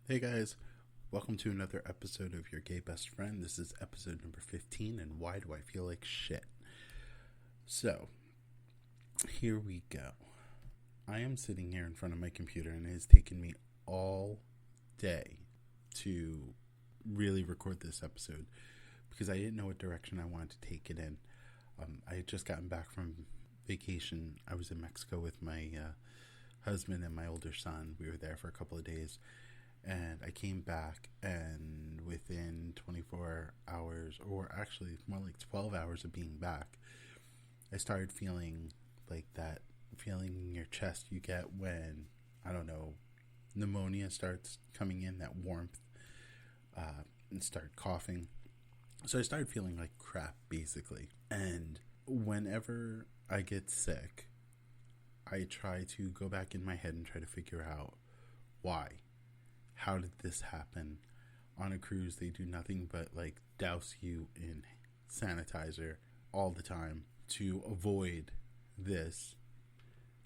Hey guys, welcome to another episode of Your Gay Best Friend. This is episode number 15, and why do I feel like shit? So, here we go. I am sitting here in front of my computer, and it has taken me all day to really record this episode because I didn't know what direction I wanted to take it in. I had just gotten back from vacation. I was in Mexico with my husband and my older son. We were there for a couple of days. And I came back, and within 24 hours, or actually more like 12 hours of being back, I started feeling like that feeling in your chest you get when, I don't know, pneumonia starts coming in, that warmth, and started coughing. So I started feeling like crap, basically. And whenever I get sick, I try to go back in my head and try to figure out why. How did this happen? On a cruise, they do nothing but like douse you in sanitizer all the time to avoid this.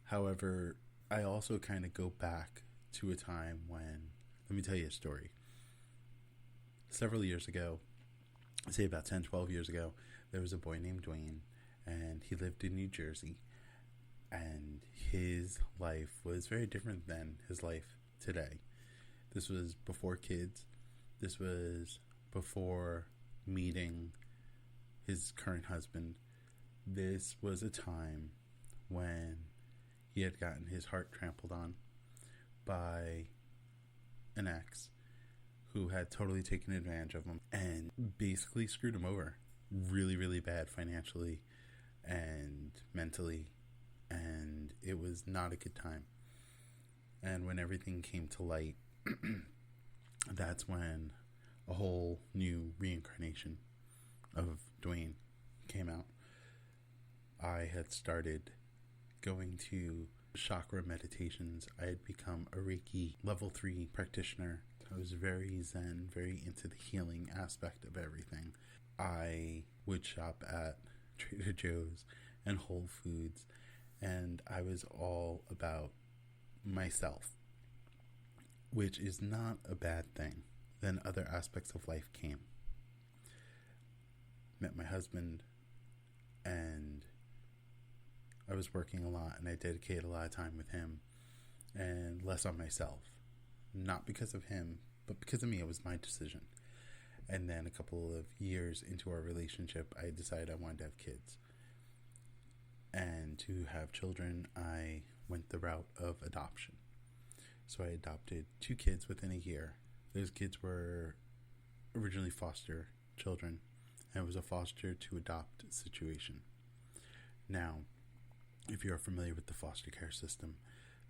However, I also kind of go back to a time when, let me tell you a story. Several years ago, I'd say about 10, 12 years ago, there was a boy named Dwayne, and he lived in New Jersey, and his life was very different than his life today. This was before kids. This was before meeting his current husband. This was a time when he had gotten his heart trampled on by an ex who had totally taken advantage of him and basically screwed him over really, really bad financially and mentally. And it was not a good time. And when everything came to light, that's when a whole new reincarnation of Dwayne came out. I had started going to chakra meditations. I had become a Reiki level 3 practitioner. I was very zen, very into the healing aspect of everything. I would shop at Trader Joe's and Whole Foods, and I was all about myself, which is not a bad thing. Then other aspects of life came. Met my husband, and I was working a lot, and I dedicated a lot of time with him and less on myself. Not because of him, but because of me. It was my decision. And then a couple of years into our relationship, I decided I wanted to have kids. And to have children, I went the route of adoption. So I adopted 2 kids within a year. Those kids were originally foster children, and it was a foster to adopt situation. Now, if you're familiar with the foster care system,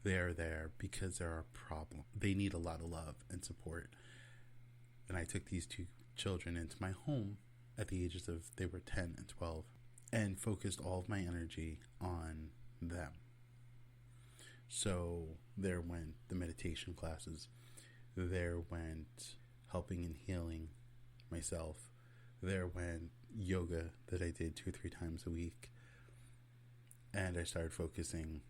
they are there because there are problems. They need a lot of love and support. And I took these 2 children into my home at the ages of, they were 10 and 12, and focused all of my energy on them. So there went the meditation classes. There went helping and healing myself. There went yoga that I did 2 or 3 times a week. And I started focusing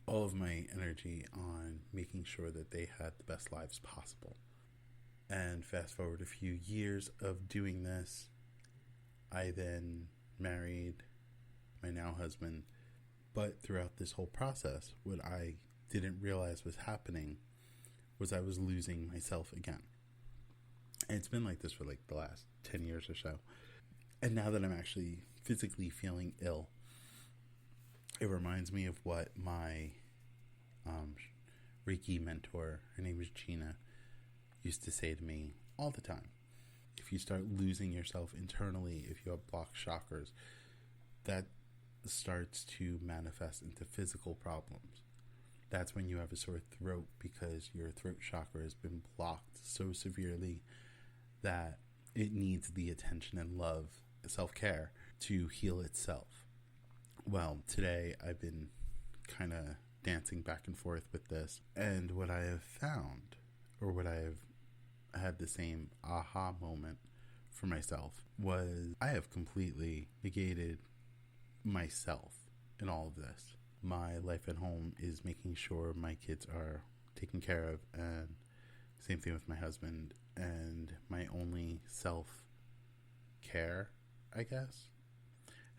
all of my energy on making sure that they had the best lives possible. And fast forward a few years of doing this, I then married my now husband. But throughout this whole process, what I didn't realize was happening was I was losing myself again. And it's been like this for like the last 10 years or so. And now that I'm actually physically feeling ill, it reminds me of what my Reiki mentor, her name is Gina, used to say to me all the time. If you start losing yourself internally, if you have blocked chakras, that starts to manifest into physical problems. That's when you have a sore throat because your throat chakra has been blocked so severely that it needs the attention and love, self-care, to heal itself. Well, today I've been kind of dancing back and forth with this, and what I have found, or what I have had the same aha moment for myself, was I have completely negated myself in all of this. My life at home is making sure my kids are taken care of and Same thing with my husband. And my only self-care, I guess,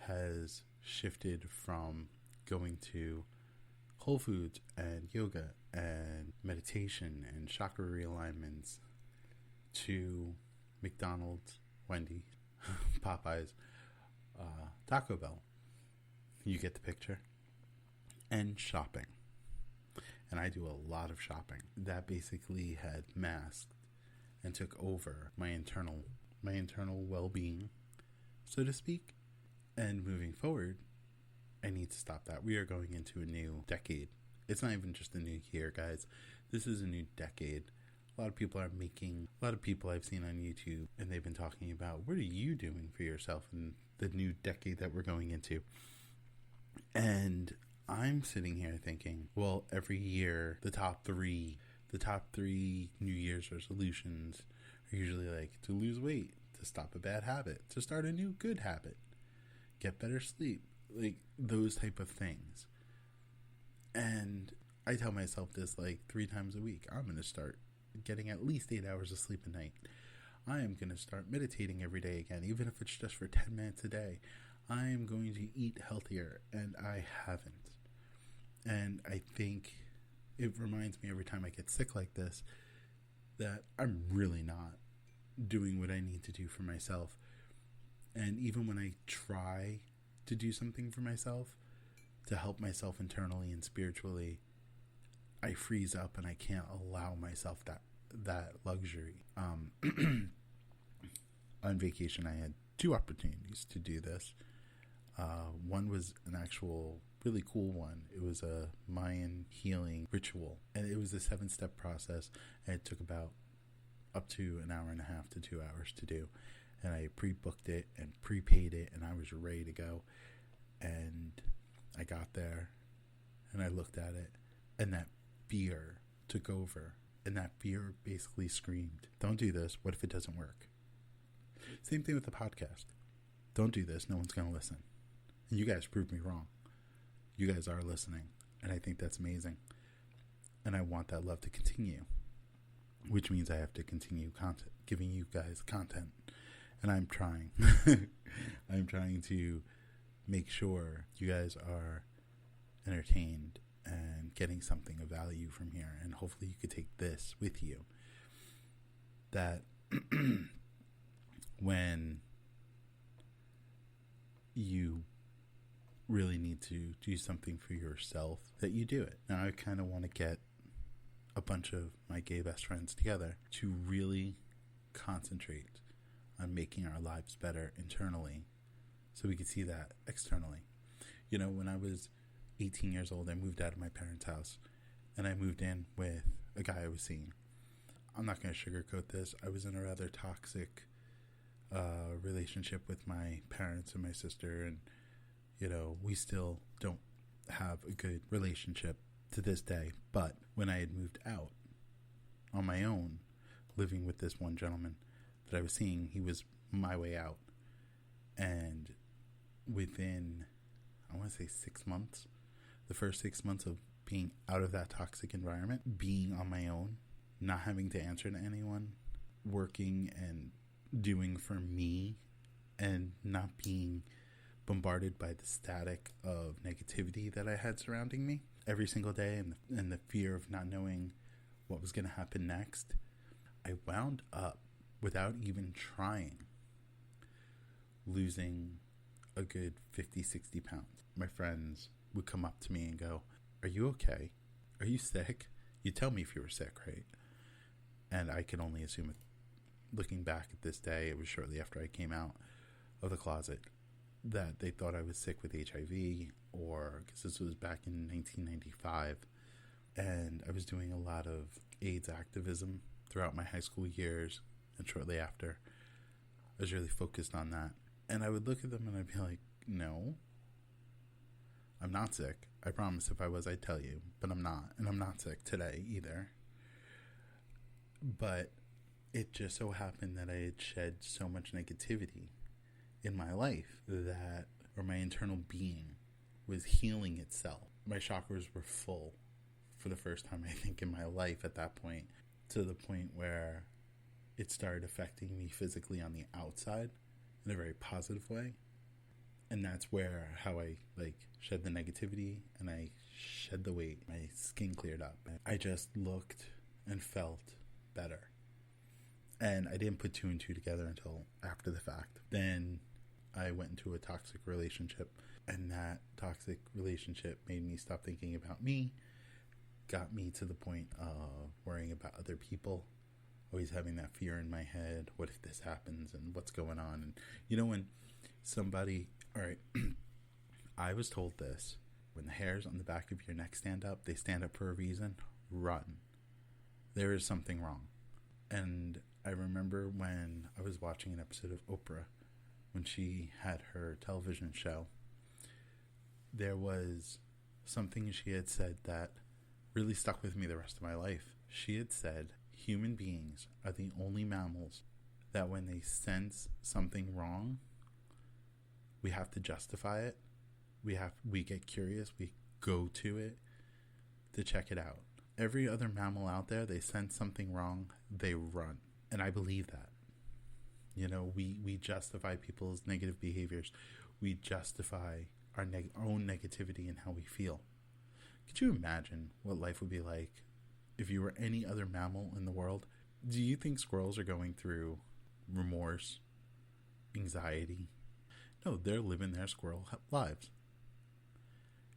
has shifted from going to Whole Foods and yoga and meditation and chakra realignments to McDonald's, Wendy's, Popeyes, Taco Bell. You get the picture. And shopping. And I do a lot of shopping. That basically had masked and took over my internal well-being, so to speak. And moving forward, I need to stop that. We are going into a new decade. It's not even just a new year, guys. This is a new decade. A lot of people I've seen on YouTube, and they've been talking about, what are you doing for yourself in the new decade that we're going into? And I'm sitting here thinking, well, every year, the top three New Year's resolutions are usually like to lose weight, to stop a bad habit, to start a new good habit, get better sleep, like those type of things. And I tell myself this like 3 times a week. I'm going to start getting at least 8 hours of sleep a night. I am going to start meditating every day again, even if it's just for 10 minutes a day. I am going to eat healthier, and I haven't. And I think it reminds me every time I get sick like this that I'm really not doing what I need to do for myself. And even when I try to do something for myself, to help myself internally and spiritually, I freeze up and I can't allow myself that luxury. On vacation, I had 2 opportunities to do this. One was an actual really cool one. It was a Mayan healing ritual, and it was a 7-step process, and it took about up to an hour and a half to 2 hours to do. And I pre-booked it and prepaid it, and I was ready to go. And I got there, and I looked at it, and that fear took over, and that fear basically screamed, don't do this. What if it doesn't work? Same thing with the podcast. Don't do this. No one's going to listen. And you guys proved me wrong. You guys are listening, and I think that's amazing. And I want that love to continue, which means I have to continue giving you guys content. And I'm trying. I'm trying to make sure you guys are entertained and getting something of value from here. And hopefully you could take this with you. That when you really need to do something for yourself, that you do it. Now I kind of want to get a bunch of my gay best friends together to really concentrate on making our lives better internally so we could see that externally. You know, when I was 18 years old, I moved out of my parents' house, and I moved in with a guy I was seeing. I'm not going to sugarcoat this. I was in a rather toxic relationship with my parents and my sister, and you know, we still don't have a good relationship to this day. But when I had moved out on my own, living with this one gentleman that I was seeing, he was my way out. And within, I want to say 6 months, the first 6 months of being out of that toxic environment, being on my own, not having to answer to anyone, working and doing for me, and not being bombarded by the static of negativity that I had surrounding me every single day, and the fear of not knowing what was going to happen next, I wound up, without even trying, losing a good 50-60 pounds. My friends would come up to me and go, "Are you okay? Are you sick? You tell me if you were sick, right?" And I can only assume it. Looking back at this day, it was shortly after I came out of the closet, that they thought I was sick with HIV, or because this was back in 1995, and I was doing a lot of AIDS activism throughout my high school years, and shortly after, I was really focused on that. And I would look at them and I'd be like, no, I'm not sick. I promise if I was, I'd tell you, but I'm not, and I'm not sick today either. But it just so happened that I had shed so much negativity in my life that, or my internal being was healing itself. My chakras were full for the first time, I think, in my life at that point. to the point where it started affecting me physically on the outside in a very positive way. And that's where how I shed the negativity and I shed the weight. My skin cleared up. I just looked and felt better. And I didn't put two and two together until after the fact. Then I went into a toxic relationship, and that toxic relationship made me stop thinking about me, got me to the point of worrying about other people, always having that fear in my head. What if this happens, and what's going on? And you know, when somebody, all right, I was told this, when the hairs on the back of your neck stand up, they stand up for a reason. Run. There is something wrong. And I remember when I was watching an episode of Oprah, when she had her television show, there was something she had said that really stuck with me the rest of my life. She had said, human beings are the only mammals that when they sense something wrong, we have to justify it. We get curious. We go to it to check it out. Every other mammal out there, they sense something wrong, they run. And I believe that. You know, we justify people's negative behaviors. We justify our own negativity and how we feel. Could you imagine what life would be like if you were any other mammal in the world? Do you think squirrels are going through remorse, anxiety? No, they're living their squirrel lives.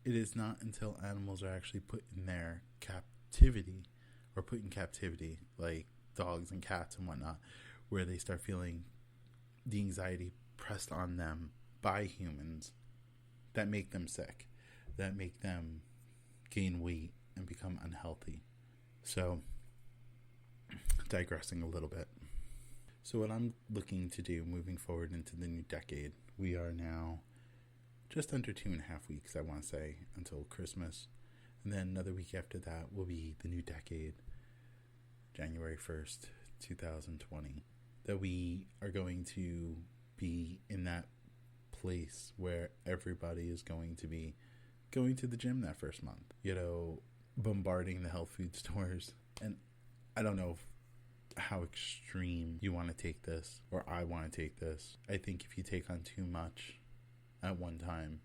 It is not until animals are actually put in their captivity, or put in captivity, like dogs and cats and whatnot, where they start feeling the anxiety pressed on them by humans that make them sick, that make them gain weight and become unhealthy. So, digressing a little bit. So what I'm looking to do moving forward into the new decade, we are now just under 2.5 weeks, I want to say, until Christmas. And then another week after that will be the new decade, January 1st, 2020. That we are going to be in that place where everybody is going to be going to the gym that first month. You know, bombarding the health food stores. And I don't know how extreme you want to take this, or I want to take this. I think if you take on too much at one time,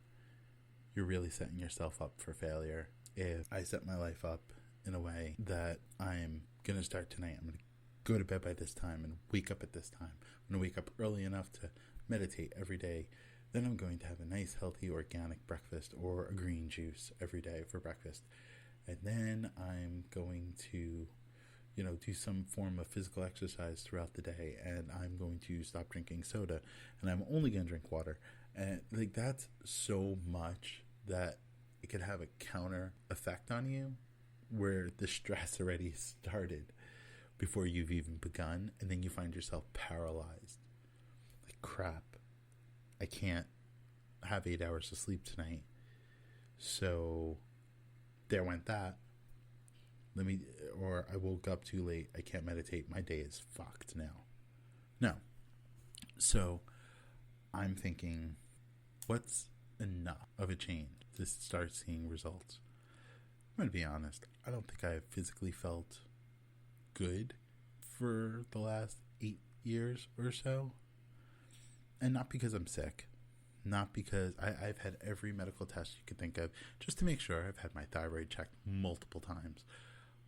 you're really setting yourself up for failure. If I set my life up in a way that I'm going to start tonight, I'm going to go to bed by this time and wake up at this time. I'm going to wake up early enough to meditate every day. Then I'm going to have a nice, healthy, organic breakfast or a green juice every day for breakfast. And then I'm going to, you know, do some form of physical exercise throughout the day. And I'm going to stop drinking soda. And I'm only going to drink water. And like, that's so much that it could have a counter effect on you, where the stress already started before you've even begun, and then you find yourself paralyzed. Like, crap, I can't have 8 hours of sleep tonight. So there went that. Or I woke up too late, I can't meditate, my day is fucked now. No. So I'm thinking, what's enough of a change to start seeing results? I'm going to be honest, I don't think I've physically felt good for the last 8 years or so. And not because I'm sick, not because I've had every medical test you could think of just to make sure. I've had my thyroid checked multiple times.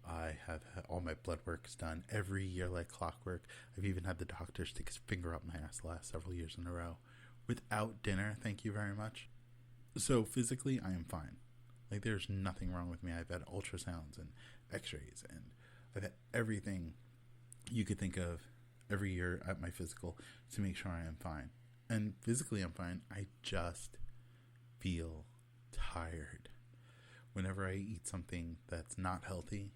I have had all my blood works done every year like clockwork. I've even had the doctor stick his finger up my ass the last several years in a row without dinner. Thank you very much. So physically, I am fine. Like, there's nothing wrong with me. I've had ultrasounds and x-rays, and I've had everything you could think of every year at my physical to make sure I am fine. And physically, I'm fine. I just feel tired. Whenever I eat something that's not healthy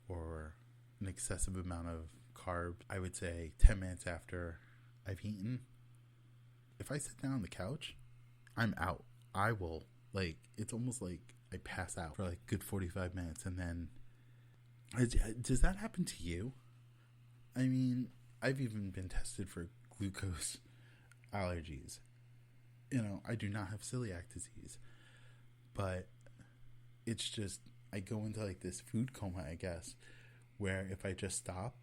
or an excessive amount of carbs, I would say 10 minutes after I've eaten, if I sit down on the couch, I'm out. I will, like, it's almost like I pass out for like a good 45 minutes. And then, does that happen to you? I mean, I've even been tested for glucose allergies. You know, I do not have celiac disease, but it's just, I go into like this food coma, I guess, where if I just stop